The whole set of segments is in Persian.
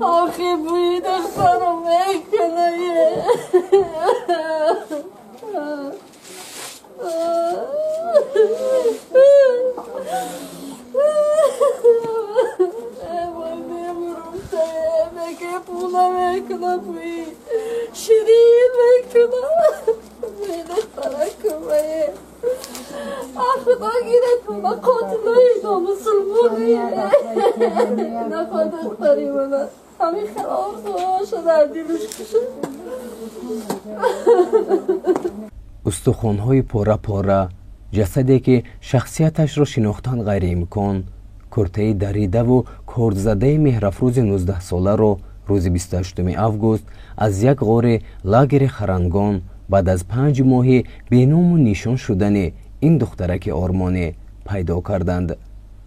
آخه بوی دخترم میکنه که پولا میکنه بوی شیرین میکنه بوی دختره کنه خدا گیره کنه قاتلای اینا مسلمانی نخواه دختری منه همین خراب شده در دیلش کشه استخوان‌های پاره پاره، جسدی که شخصیتش را شناختن غیر امکان، کرته دریده و کرد زده مهرافروز 19 ساله را روز 28 آگوست از یک غار لاگر خرنگان بعد از 5 ماه بینام و نشان شدن این دخترک آرمانی پیدا کردند.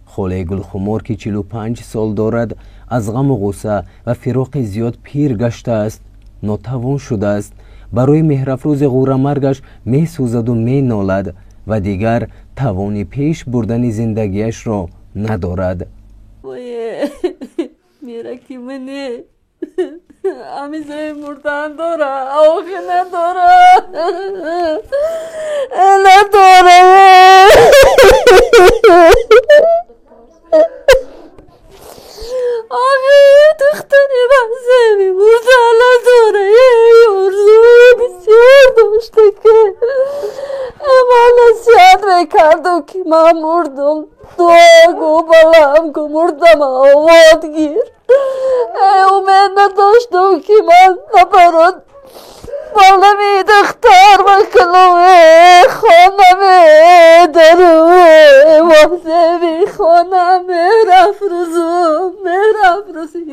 خاله گلخمار که 45 سال دارد از غم و غصه و فراق زیاد پیر گشته است، ناتوان شده است، برای مهرافروز غور مرگش می سوزد و می نالد و دیگر توانی پیش بردن زندگیش را ندارد. میره که منه همیشه مردن داره آخه نداره آخه دختری بحثه مردن نداره ارزوی بسیار داشته که اما نصیحت میکردم که من مردم دعا گو بلم گو مردم آواد گیر امید نداشتم که من نبرد بالمی دختر مکلوه خانمه دروه وحده خانمه رفرزی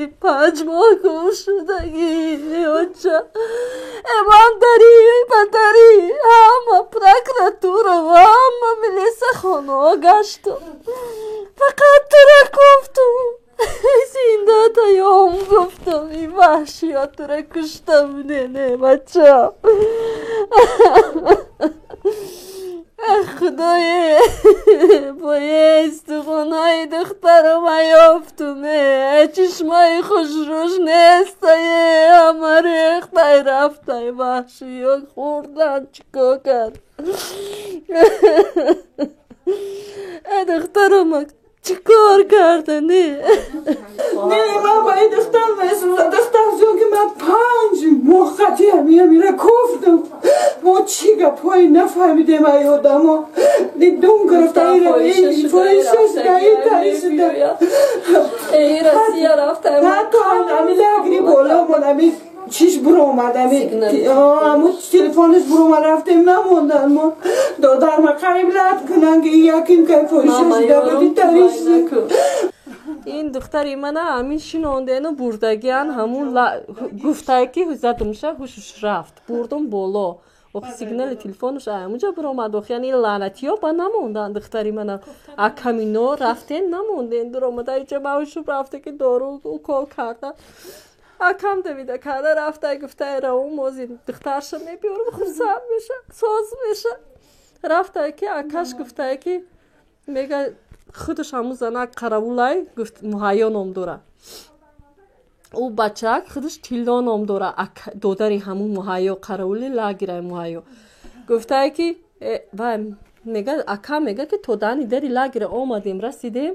5 ماه گم شدگی اونجا امان داری همه پرکراتور و همه ملیس خانه گشتم فقط تو را گفتم زنده تایام گفتم این وحشیات تو را کشتم نه بچه خدای باید استخوانهای دخترم یافتم چشمای خوش روش نیستای همه ریختای رفتای وحشیات خوردن چیکار کرد دخترم چیکار کردنی؟ نه من باید دختر جو که من 5 ماه خطی میره کفتم ما چی گپایی نفهمیدم ایادم ها دوم گرفته ایره فایشش ای رسیه رفتم حتی همی لگری بالا من چیش برو اومدم همون تلفنش برو اومد رفتیم نموندن ما دادر ما قریب لد کنن که یکیم که فایشش دادی تریش این دختری من همین شنونده اینو بردگیان همون گفته که زدمشه هوشش رفت بردم بالا و سیگنال تلفنش همونجا برآمد یعنی لعنتی ها با نموندن دختری من اکمینا رفتن نموندن در آمده اینجا باوشو رفته که دارو و کار کرده اکم دویده کرده رفته گفته را اون موزی دخترش میبیارم خوب سر میشه ساز میشه رفته که اکش گفته که میگه خودش همون زنک قراولای گفت مهیا نام داره او بچه خودش تیلدا نام داره دودری همون مهیا قراولی لاگیره مهیا گفته که و میگه اکا میگه که تو دانی داری لاگیره آمدیم رسیدیم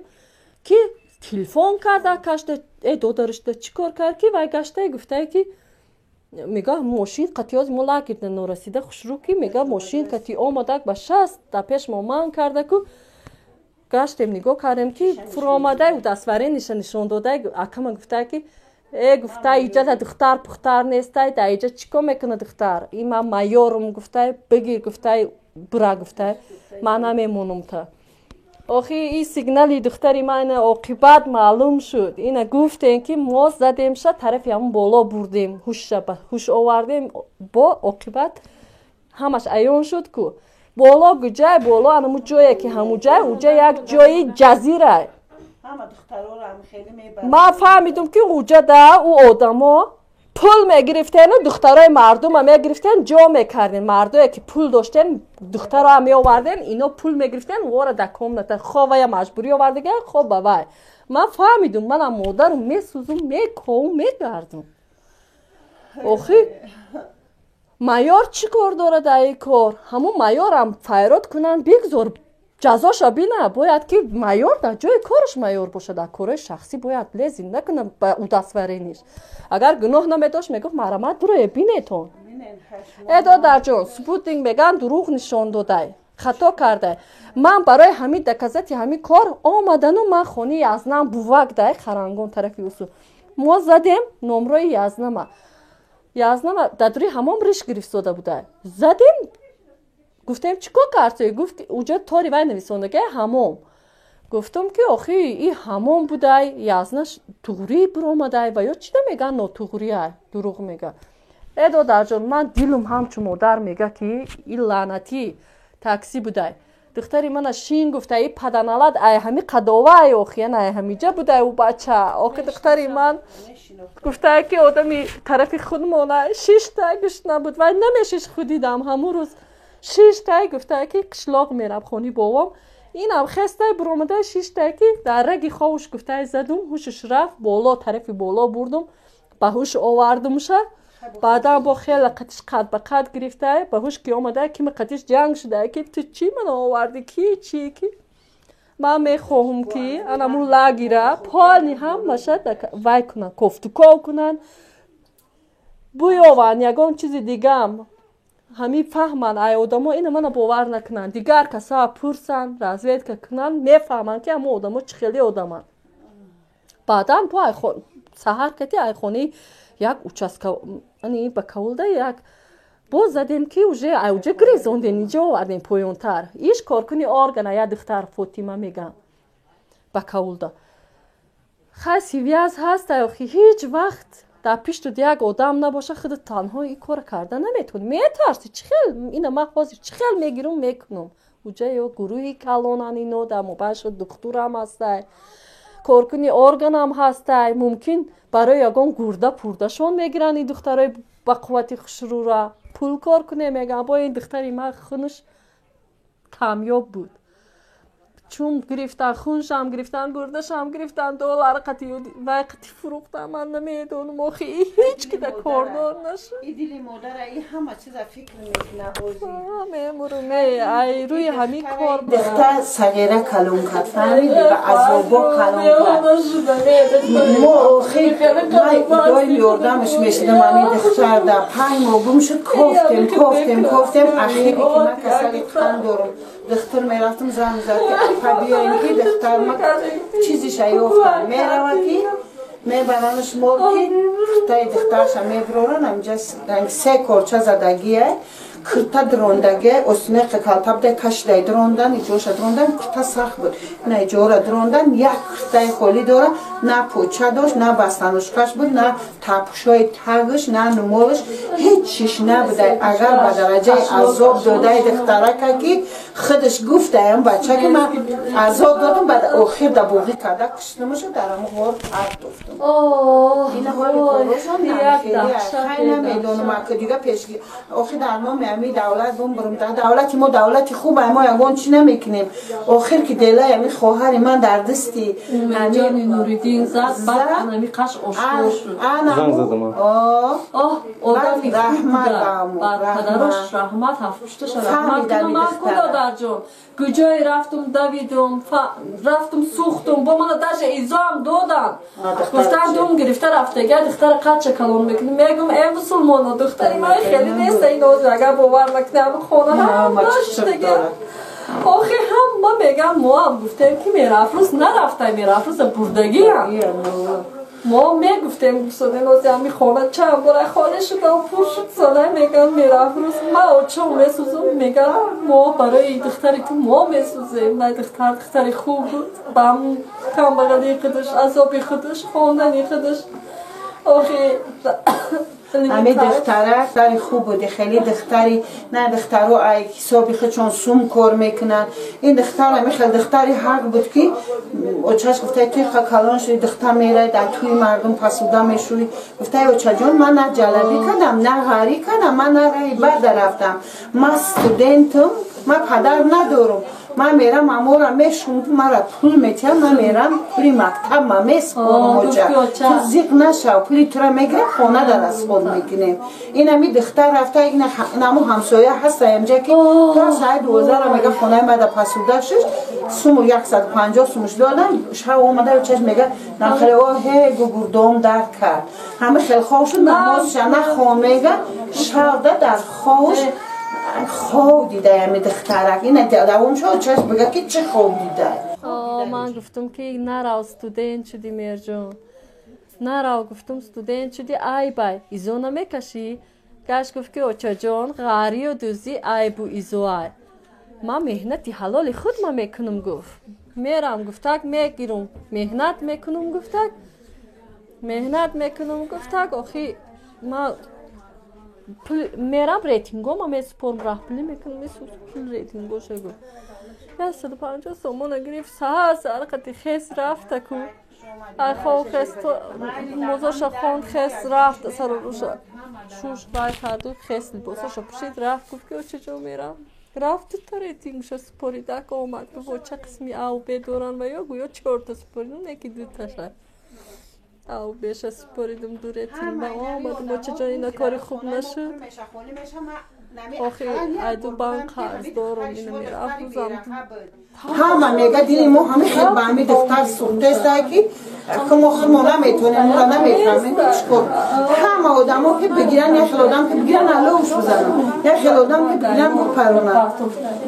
که تلفن کرده کشته دودرش چیکار کرد که وای گشته گفته که میگه ماشین قطعی از ما لاگیرده نرسیده خوش رو که میگه ماشین قطعی آمده با 60 تا پیش ما من کرده که گشتیم نگاه کردیم که فرو آمده و دستوری نشان داده اکم گفته که گفته اینجا دختر پختر نیسته در اینجا چیکار میکنه دختر این من مایورم گفته بگیر گفته برا گفته من نمیمونم تا آخی این سیگنالی دختری من عاقبت معلوم شد اینا گفتن که ما زدیم شد طرف همون بالا بردیم هوش آوردیم با عاقبت همش عیان شد که بالا جای بالا همون جایی که همون جای اونجا یک جای جزیره ما فهمیدم که اونجا ده او آدما پول میگرفتن و دخترای مردم میگرفتن جا میکردن مردایی که پول داشتن دخترها می آوردن اینا پول میگرفتن واره در کمنت خواه یا مجبوری آوردگه خواه بابای من فهمیدم من مادرم میسوزم میکوم میگردم آخی مایار چی کار داره در این کار همون مایار هم فیرات کنن بگذار جزاشا بینه باید که مایار در جای کارش مایار باشه در کارهای شخصی باید لیزی نکنه به او دستورینیش اگر گناه نمیداشت میگفت مرامت برای بینه تون ایدا در جان سپوتینگ میگن دروغ نشان داده خطا کرده من برای همین دکزتی همین کار آمدن و من خونی یزنم بووک ده خرنگون طرفی اصول ما زدیم نمره یزنم در دوری همام ریش گرفتاده بوده زدیم گفتم چیکار کردی گفت اونجا تاری وای نویسونده همام گفتم که آخی این همام بوده یزنش توغری برآمده و یا چی نمیگن ناتوغری دروغ میگه ایدا در جان من دیلم همچون مادر میگه که این لعنتی تاکسی بوده دختری من شین گفته ای پدنالد ای همی قداوه ای آخی نه همیجا بوده او بچه آخی دختری من گفته که آدمی طرف خودمونه 6 تایگش نبود و نمیشش خودیدم همون روز 6 تای گفته که قشلاق میرم خونی بابام اینم خسته برآمده 6 تای که در رگی خوش گفته زدم هوشش رفت بالا طرف بالا بردم به هوش آوردمش بعدا با خیلی قدش قد به قد گرفته به هوش که آمده که قدش جنگ شده که تو چی من آوردی کی چی کی من میخواهم که انمون لگیره پانی هم مشد وای کنن کفتوکاو کنن بویاون یگان چیز دیگه هم همین فهمن ای آدم ها اینو من باور نکنن دیگر کسا پرسن رازوید که کنن میفهمن که اما آدم ها چه خیلی آدم هن بعدا با ایخون سهر کتی ایخونی یک اوچسکا یعنی بکولده یک باز زدیم که اوجه گریزونده نیجا آوردیم پویونتر ایش کارکنی آرگنه یا دختر فاطمه میگم بکولده خیلی سیویاز هست ایخی هیچ وقت در پیش تو یک آدم نباشه خودت تنها این کار کرده نمیتونی میترسی چخیل اینو من خواستی چخیل میگیرم میکنم اوجه یا گروهی کلانن اینو در مباش دکتر هم هسته کارکنی ارگان هم هسته ممکن برای یگان گرده پردشون میگیرن این دخترای با قوت خشرو را پول کار کنه میگن با این دختری من خونش کامیاب بود چون گرفتن خونش هم گرفتن گردش هم گرفتن دلار قطی فروختن من نمیدونم آخی هیچ که در کاردار نشد این دل مادر ای همه چیز فکر میکنه میمورم ای روی همین کار دختر صغیره کلون کرد فهمیدی به عذابا کلون کرد ما آخی من ایدای میاردمش میشدم همین دختر در 5 ماه گم شد کفتیم اخیری که من کسلی خند دارم دختر میرفتم زن زد که بیاییم که دختر ما چیزی شایی افتن میروه که میبرانش مال که خطای دخترش میبرارن همجا 3 کارچه زدگیه کرتا دروندگه اسمه قلتب ده کش ده دروندن ایجوش دروندن کرتا سخت بود نه ایجورا دروندن یک کرتای خالی داره نه پوچه داشت نه بستنوشکش بود نه تپوشای تگش نه نمالش هیچ چیش نبوده اگر به درجه عذاب داده دخترک که خودش گفته هم بچه که من عذاب دادم بعد آخر در بوغی کده کشتمشو در همون غار پرد دفتم این حالی کاروشان خیلی نمیدونم که دیگه پیشگی آخر در ما می دولت برم دولتی ما دولتی خوبه ما یگان چی نمیکنیم آخر که دله یعنی خواهر من در دستی جانی نوریدین زد بعد انمی قش آشکار شد زنگ زدم آدمی رحمت بعد پدرش رحمت هفتشتش رحمت کنم من کلا در جان کجای رفتم دویدم رفتم سوختم با من داشت ایزام دادن گفتن دوم گرفته رفته گه دختر قچه کلون میکنم میگم ای مسلمان دختری من خیلی نیست این اوزه اگر باور نکنم خونه هم داشت دیگه آخی هم ما میگم ما هم گفتیم که میرافروز نرفته میرافروز بردگی هم ما میگفتیم ساده نازی همی خانه چند باره خانه شده و پر شد ساله میگن میرافروز ما چون میسوزم میگن ما برای دختری که ما میسوزیم نه دختری خوب بود با هم کم بغلی خودش عذابی خودش خواندنی خودش همه دختره دختری خوب بودی خیلی دختری نه دخترو ای حسابی خود چون سوم کار میکنن این دختر همه خیلی دختری حق بود که اوچاش گفته توی کلان شدی دختر میره در توی مردم پسوده میشوی گفته اوچا جون من نه جلبی کردم نه غری کردم من نه غیبت رفتم من استودنتم من پدر ندارم من میرم امورا میشونم مرا پول میتیم من میرم پولی مکتب من میسخونم تو زیق نشو پولی تو را میگره خونه در از خود میکنیم این همی دختر رفته این همو همسایه هست اینجا که تا ساعت 12 را میگه خونه ما در پسوده شد سومو 150 سومش دادم شب اومده و چشم میگه نخلی هی گردم درد کرد همه خیلی خوش شد نماز شنه خون میگه شب در خوش خواب دیده همی دخترک این دوام شد چشم بگه که چه خواب دیده من گفتم که نرو استودنت شدی مرجان نرو گفتم استودنت شدی ای بای ایزو نمیکشی گشت گفت که اوچا جان غری و دوزی ای بو ایزو ای من مهنتی حلال خود من میکنم گفت میرم گفتک میگیرم مهنت میکنم گفتک مهنت میکنم گفتک آخی ما میرم ریتینگو ما میسپرم راه پلی میکنم میسپرم ریتینگو شگو 150 سومون گرفت سر قطی خیس رفت کو ای خواه خیس موزاش خوند خیس رفت سر روش شوش بای کردو خیس لباسش پشید رفت گفت که چجا میرم رفت تا ریتینگش سپریدک آمد با چه قسمی او بدورن و یا گویا 4 تا سپریدن یکی 2 تا شد او بیش سپریدم دو ریتینگ با آمد با چجا اینا کاری خوب نشد آخی ایدو بانک قرض دارم اینو میرفت روزم همه میگه دیدی ما همه خیلی با همی دختر سوخته سایی که ما نمیتونیم ما نمیتونیم چکر همه آدم ها که بگیرن یک خیلی آدم که بگیرن علوش بزنن یک خیلی آدم که بگیرن بپرونن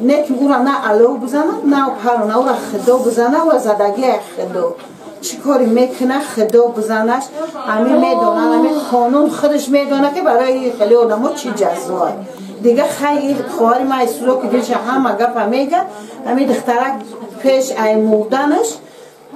نه که او را نه علو بزنن نه پرونن او را خدا بزنن و زدگی خدا چی کاری میکنه خدا بزنش همین میدونن همین قانون خودش میدونه که برای خیلی آدم ها چی جزایی دیگه خیلی خواهر ما ایسورو که دیلش همه گفه میگه همین دخترک پیش ای مردنش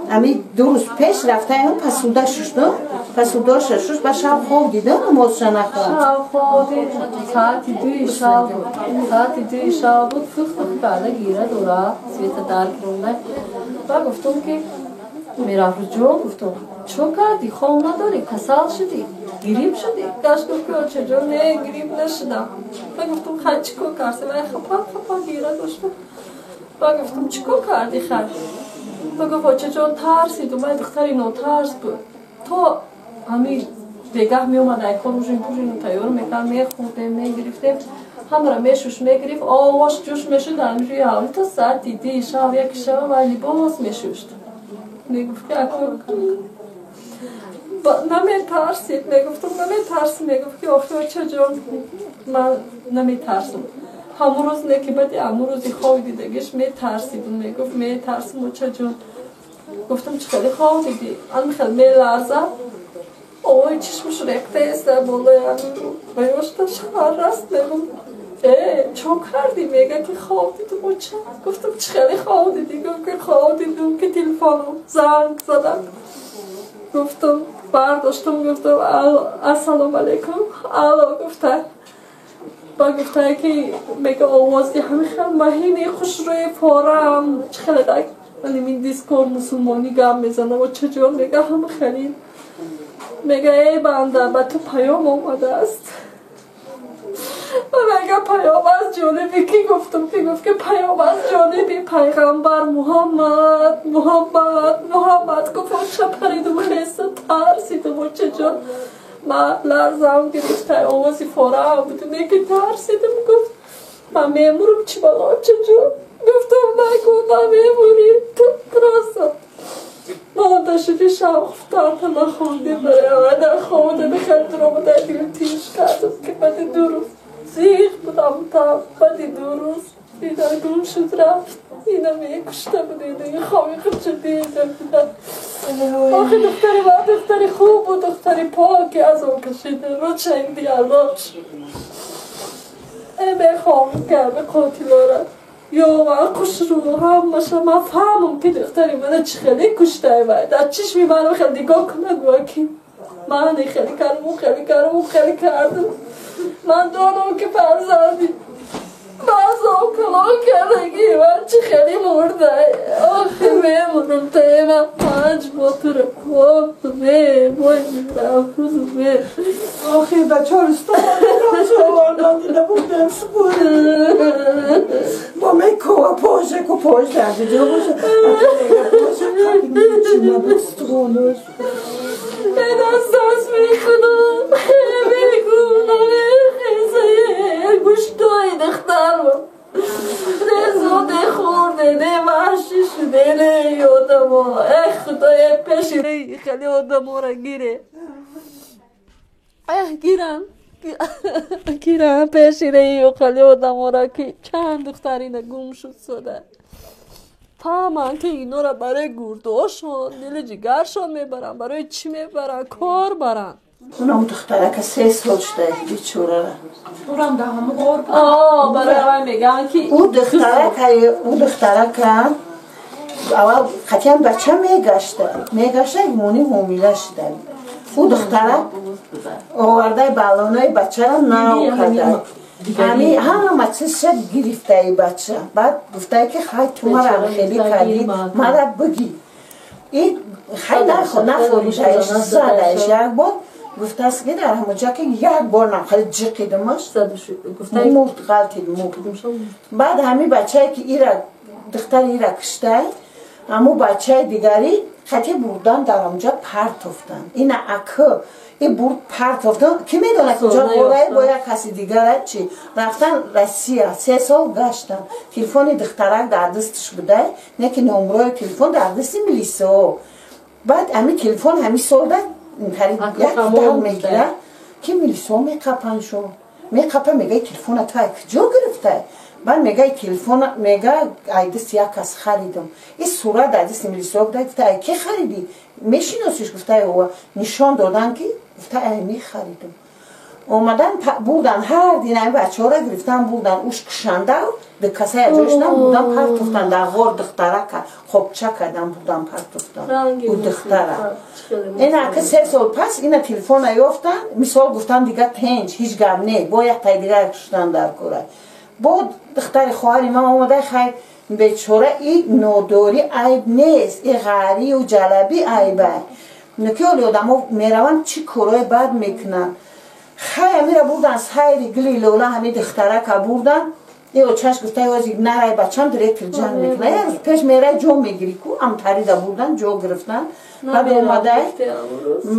همین 2 روز پیش رفته هم پسوده ششتم پسوده ششتش با شب خواب دیده نمازش نخوند شب خواب دید ساعتی 2 شب بود ساعتی 2 شب بود فکر بعد گیره دورا سویت در کرونه و گفتم که میرفت جو گفتم چو کردی خواب نداری کسل شدی گریب شدی گشت گفت که چجا نه گریب نشدم و گفتم خیلی چیکو کردی من خپا گیره داشتم و گفتم چیکو کردی خیلی و گفت چجا ترسید و من دختری ترس بود تو همین بگه می اومد ایکا روژین تیار میکرد میخوردیم میگرفتیم همه را میشوش میگرفت آواش جوش میشد روی حالی تا ساعت دیدی شب یک شب ولی باز میشوشت میگفت که اکو نمیترسید میگفتم نمیترسید میگفت که آخه چجا من نمیترسم همون روز نه که بدی همون روزی خواه دیدگیش میترسید میگفت میترسم و چجا گفتم چه خیلی خواه دیدی الان خیلی میلرزه اوه چشمش رکته است در بالای همین رو بیاشتش هر رست میگم چون کردی میگه که خواب دیدم و چه گفتم چه خیلی خواب دیدی گفت که خواب دیدم که تلفنم زنگ زدم گفتم برداشتم گفتم السلام علیکم الا گفته با گفته که میگه آوازی همه خیلی مهینی خوش روی پارم چه خیلی دک ولی من دیسکو مسلمانی گم میزنم و چجور میگه همه خیلی میگه ای بنده به تو پیام آمده است و میگه پیام از جانبی کی گفتم که گفت که پیام از جانبی پیغمبر محمد گفت چه پریدم خیسته ترسیدم و چجور من لرزم گرفته آوازی فاره بدونه که ترسیدم گفت من میمورم چی بالا چجور گفتم نگو من میموری تو راستا مانده شدی شب خفتار من خوندی برای آمده خونده بخیر درامده دیگه تیش کردم که بعد 2 روز زیخ بودم تا بعد 2 روز دیدن گم شد رفت اینه میکشته بود دیگه خوابی خود شد دیده بودن آخه دختری من دختری خوب بود دختری پاکی از اون کشیده رو چنگ دیالاش به خوابی کرده قاتلاره یا من کش رو هم باشه من فهمم که دختری من چه خیلی کشته باید در چشمی من خیلی دیگاه کنه گوه که من خیلی کردم اون خیلی کردم اون خیلی کردم من دادم که فرزندی بازم کلان کردگی من چه خیلی مرده آخه میمونم تایی من 5 موتور کوفت میمونم آخه بچه ها رستان نبودم سپوره با می کوه پاشه که پاش درده جا باشه پاشه چی نبود ستونش دستاز میکنم خیزه گوشتای دخترم رزاده خورده نه ورشی شده نه یادم ای خدای پیشی خیلی آدم ها را گیره گیرم پیشی ری و خیلی آدم ها را که چند دخترینه گم شد ساده فهمن که اینا را برای گرداشون دل جگرشون میبرن برای چی میبرن کار برن اونم دختره که 3 سال شده بیچوره را اونم ده همه غرب برای همه میگن که او دختره که اول خطیم بچه میگشته ایمونی حامیله شده او دختره آورده بالونای بچه را ناو کرده همه چیز شد گرفته ای بچه بعد گفته که خیلی تو مرا خیلی کردی مرا بگی این خیلی نفهمیدش زدش یک بار گفته است که در همونجا که یک بار نخواهد جقیدمش مرد غلطید مرد بعد همین بچه که دختر ایره کشته همون بچه دیگری خطی بردن در همونجا پرت افتن این اکه این برد پرت افتن که میدونه کجا برای با یک کسی دیگر چی رفتن روسیه 3 سال گشتن تلفن دخترک در دستش بوده نه که نمره تلفن در دست میلیسه بعد همین تلفن همین سال ده یک دل میگیره که میلیسه میقپن شو میقپن میگه تلفن تا کجا گرفته بعد میگه تلفن میگه ایدست یک کس خریدم این صورت در دست میلیسه بوده گفته کی خریدی میشیناسیش گفته او نشان دادن که گفته می خریدم اومدن بودن هر دین این بچه ها را گرفتن بودن اوش کشنده و به کسی اجایش بودن پرت افتن در غور دختره که خب چه کردن بودن پرت افتن او دختره این که 3 سال پس این تلفن ایافتن مثال گفتن دیگه تنج هیچ گم نه با یک تای دیگر کشتن در کوره با دختر خواهری من اومده خیلی بیچاره این نوداری عیب نیست این غری و جلبی عیبه نکی اولی آدم ها میروان چی کارای بد میکنن خیلی میره بودن سایری گلی لولا همی دختره که بودن یه چشم گفته یوازی نرای بچم دریکتر جنگ میکنه یه روز پیش میره جو میگیری که هم تریده بودن جو گرفتن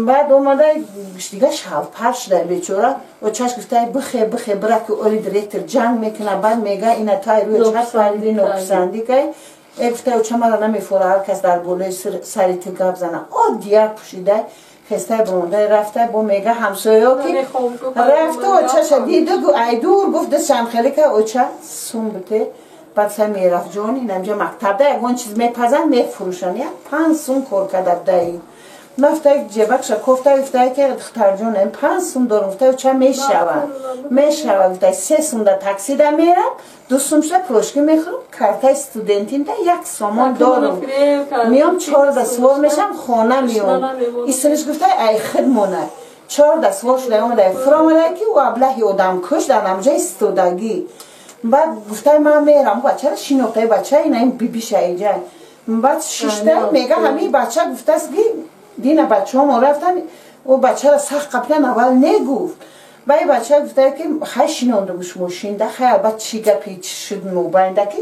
بعد اومده دیگه شهو پرش در بیچوره و چشم گفته بخی برا که اولی دریکتر جنگ میکنه بعد میگه اینه تای روی چشم فردی نوپسندی که گفته چه مرا نمیفوره هر کس در گلوی سری تو گب زنه دیگه پوشیده خسته بونده رفته با میگه همسایه که رفته و چه دیده گو ای دور گفت دستم خیلی که او چه سون بته بعد سه میرفت جون این همجا مکتب ده اگه چیز میپزن میفروشن یا 5 سون کار کدب ده این نفته جیبکش کفته گفته که دختر جون این 5 سون دارم گفته و چه میشود گفته 3 سون ده تاکسی ده میرم 2 سونش پروشکی میخورم کارت استودنتین ده 1 سامان دارم میام 14 سوار میشم خانه میام ایستانش گفته ای خدمونه 14 سوار شده اومده فرامده که و ابلهی آدم کش در نمجه استودگی بعد گفته من میرم بچه را شینوخته بچه این بیشه اینجا بعد ششته میگه همین بچه گفته است که دین بچه ها ما رفتن و بچه را سخت قبلا اول نگفت باید بچه گفته که خیلی شینانده بوش موشینده خیلی بعد چی گپی شد موباینده که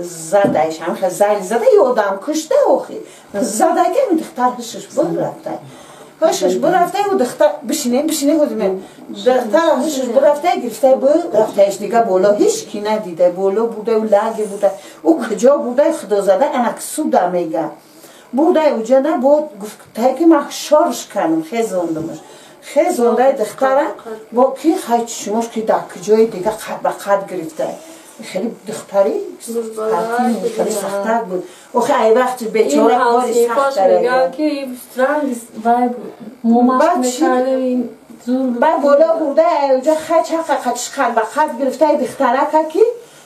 زدهش هم خیلی زیل زده یه آدم کشته آخی زده که این دختر هشش برفته و دختر بشینه خودمه دختر هشش برفته گرفته رفتهش دیگه بالا هیچ کی ندیده بالا بوده و لگه بوده او کجا بوده خدا زده انکسو در میگه بوده اوجا نه بود گفته که من شارش کنم خیزوندمش دختره با کی خیلی شماش که در کجای دیگه قد به قد گرفته خیلی دختری خیلی سختر بود و خیلی وقت بیچاره کاری سختره میگن که رنگ وای مومش میکرده این بعد بالا بوده اوجا خیلی قد به قد گرفته دختره که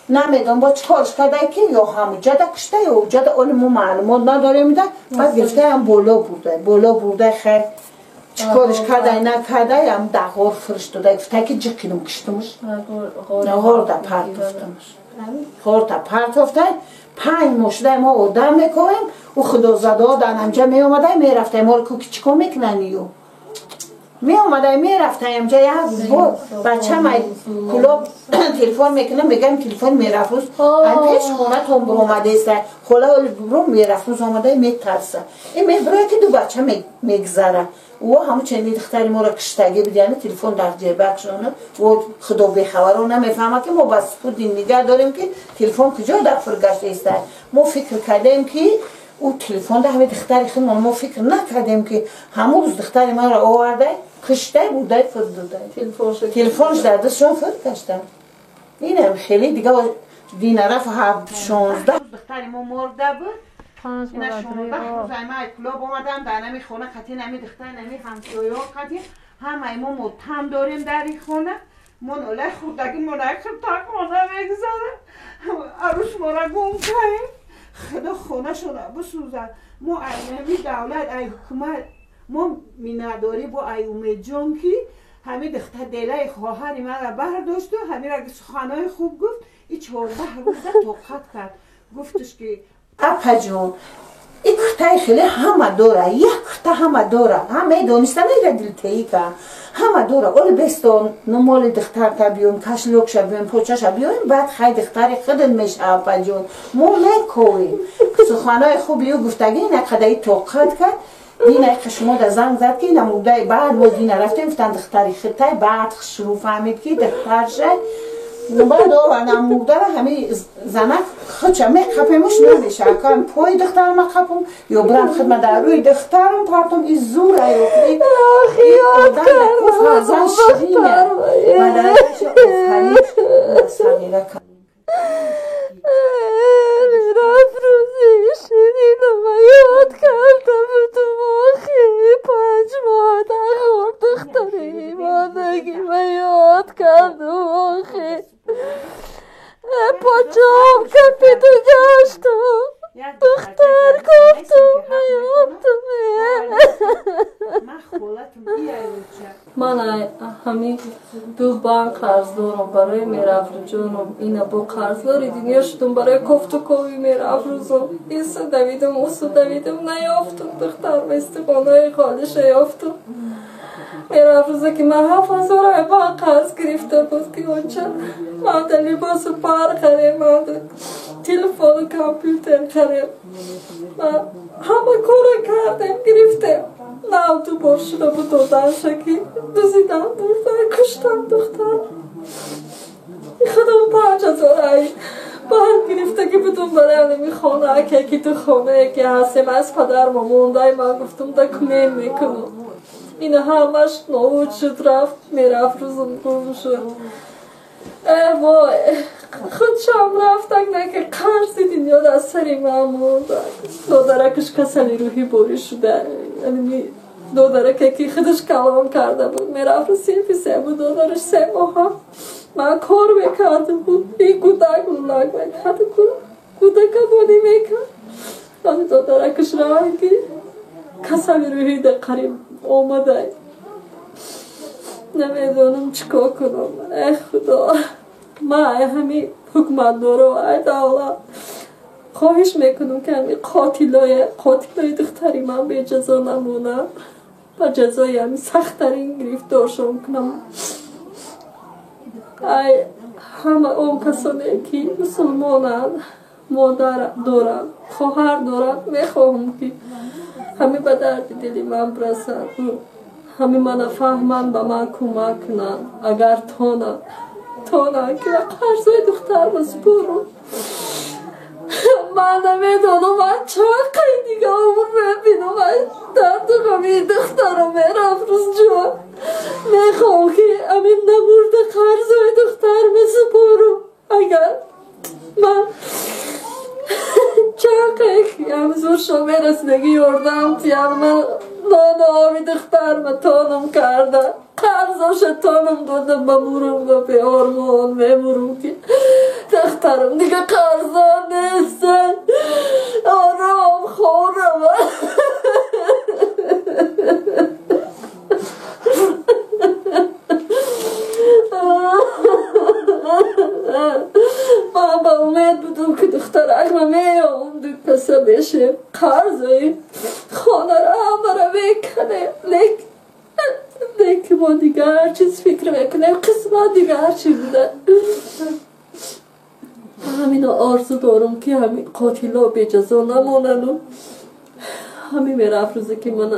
نمیدون با چکارش کرده که یا همونجا ده کشته یا اونجا ده اول معلومات نداره میده بعد گرفته هم بالا بوده خیلی چیکارش کردای نکردای هم ده غور فرشتوده گفته که جکینم کشتمش غور ده پرتفتمش غور ده پرتفته 5 مشته ما آدم میکنیم و خدا زده آدن همجا می آمده می رفته ما رو که چیکار میکننیو می آمده می رفته همجا یک بچه ما کلاب تلفن میکنم میگم تلفن می رفت هم پیش خونه تون برو آمده است خلا برو می رفت آمده می ترسه این می برای که 2 بچه میگذره و همون چندی دختری ما را کشتگی بدیانه تلفن در جیبکشونه و خدا بخبرونه میفهمه که ما بس پودین نگه داریم که تلفن کجا در فرگشته است ما فکر کردیم که او تلفن در همه دختری خود ما فکر نکردیم که همون روز دختری ما را آورده کشته بوده فردوده تلفنش در دستشون فرگشته این هم خیلی دیگه دین رفت 16 دختری ما مرده بود اینا 16 روز ما کلاب اومدن در نمی خونه خطی نمی دختر نمی همسایه خطی همه ما متهم داریم در این خونه من اوله خودگی منعکر تک مانه میگذاره عروش ما را گم کنیم خدا خونه شونه بسوزن ما همی دولت ای حکومت ما مینداری با ای امید جان که همه دختر دیله خواهری من را برداشت و همه را سخنهای خوب گفت این 14 روز توقت کرد گفتش که اپا جون این کرتای خیلی همه دوره یک کرتا همه دوره همه دانستن ایره دلتهی که همه دوره اول بستان نمال دختر که بیون کشلوکش بیون پوچش بیون بعد خیلی دختری خودن میشه اپا جون ما نکویم سخنهای خوبی و گفتگی اینه قدایی توقت کرد دینه که شما در زنگ زد که اینه موده بعد ما دینه رفتیم گفتن دختری خطای بعد شروع فهمید که دخترشه بعد آوردم موده را همه زنک خودش همه قپیمش نمیشه اکان پای دخترم قپم یا برم خدمت در روی دخترم پرتم این زور ایوکلی یاد کردم زن شیرینه مدرکش افغانیش صغیره کنیم میرفت روزی شیرینم یاد کردم تو ماخی 5 ماه دخور دختری مادگی من یاد کردم آخی پاچام کپی تو گشتم دختر گفتم من همین 2 بانک قرض دارم برای میرفت جانم اینا با قرض داری دنیا شدم برای کفت و کوی میرفت روزم ایسا دویدم اوسا دویدم نیافتم دختر به استقانه خالش یافتم میرفت روزه که من 7,000 بانک قرض گرفته بود که اونچه من در لباس پار خریم من در تلفن و کامپیوتر خریم من همه کار کردم گرفتم نه تو بار شده بود دادن شکی دوزیدم بردن کشتم دختر خودم 5,000 بار گرفته که بدون برای نمی خانه که تو خانه که هستیم از پدر ما مونده من گفتم دکمین میکنم این همش نابود شد رفت میرفت روزم گم شد وای خودشم رفتن نه که قرصی دنیا در سری من مونده دادرکش کسلی روحی باری شده یعنی دادرک که خودش کلام کرده بود میرفت رو سیفیسه بود دادرش 3 ماه من کار میکرده بود این کودک لولاک میکرده کودک بودی میکرد دادرکش رنگی کسلی روحی در قریب آمده نمیدونم چیکار کنم ای خدا من همین حکومت دارم ای دولت خواهش میکنم که همین قاتلای دختری من به جزا نمونه و جزای همین سخت‌ترین گرفتارشون کنم ای همه اون کسانی که مسلمانند مادر دارن خواهر دارن میخواهم که همین به درد دلی من برسن همین من فهمن به من کمک کنن اگر تانن که قرضای دختر بسپرم من نمیدونم من چقدر دیگه عمر ببینم من درد غمی دخترم میرم روز جا میخوام که همین نمورد قرضای دختر بسپرم اگر من چقدر همزور شما رسنگی یاردم تیان من نانامی دختر من تانم کرده قرضاش تانم دادم بمورم و به آرمان میمورم که دخترم دیگه قرضا نیستن آرام خورم بودم که دخترک ما میامد پس بشه قرضه خانه را همه میکنه لیک ما دیگه هر چیز فکر میکنه قسمت دیگه هر چی بوده. همین آرزو دارم که همین قاتلا به جزا نمانن و همین میرفت روزی که من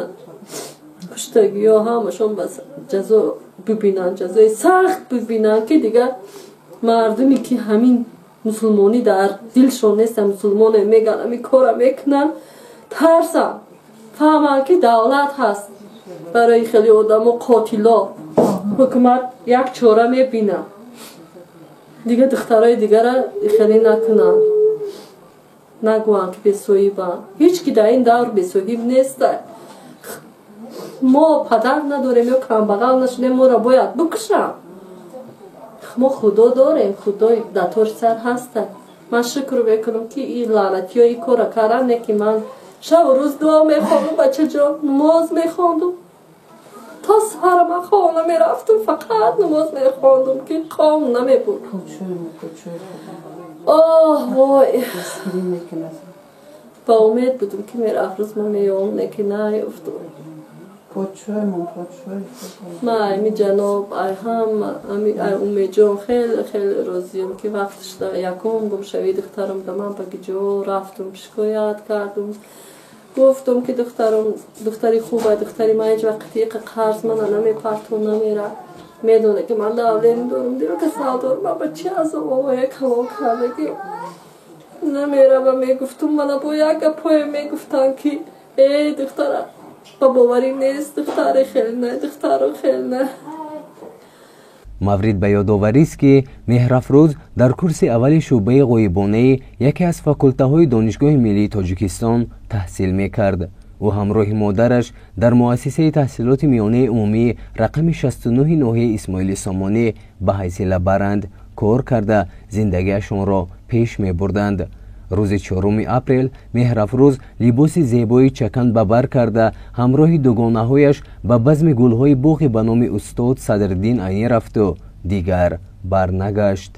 کشتگی ها همشون بس جزا ببینن، جزای سخت ببینن که دیگه مردمی که همین مسلمانی در دلشون نیستن، مسلمان میگن همین کار میکنن، ترسن فهمن که دولت هست برای خیلی آدم و قاتلا حکومت یک چاره میبینن دیگه دخترای دیگر را خیلی نکنن، نگوان که بسویبن. هیچ که در این دور بسویب نیست. ما پدر نداریم یا کمبغل نشونیم ما را باید بکشم. ما خدا داریم، خدای در طور سر هسته. من شکر بکنم که این لعنتی ها این کار کردن که من شب و روز دعا میخواندم بچه جان، نماز میخواندم تا سهر من خانه میرفتم فقط نماز میخواندم که خام نمیبود. آه وای با امید بودم که میرفت روز من میام که نیفتم. من امی جناب ای هم امی امی جان خیلی خیلی راضیم که وقتش در یکم گم شوی دخترم در من بگی جو رفتم شکایت کردم گفتم که دختری خوبه، دختری من هیچ وقتی قرض من نمیپرتون نمیره، میدونه که من دولین دارم دیگه که سال من بچه از آقای کلام کرده که نمیره و میگفتم من با یک پای میگفتن که ای دختره با باوری نیست، دختر خیلی نه، دختر خیلی نه. مورد به یادآوری است که مهرافروز در کورس اول شعبه غیبانه یکی از فاکولته دانشگاه ملی تاجیکستان تحصیل میکرد. او همراه مادرش در مؤسسه تحصیلات میانه عمومی رقم 69 ناحیه اسماعیل سامانی به حیث لبرند کار کرده زندگیشان را پیش می بردند. روز 4 اپریل مهرافروز لباس زیبایی چکن به بر کرده همراه دوگانه‌هایش به بزم گل‌های باغ به نام استاد صدرالدین عینی رفت و دیگر برنگشت.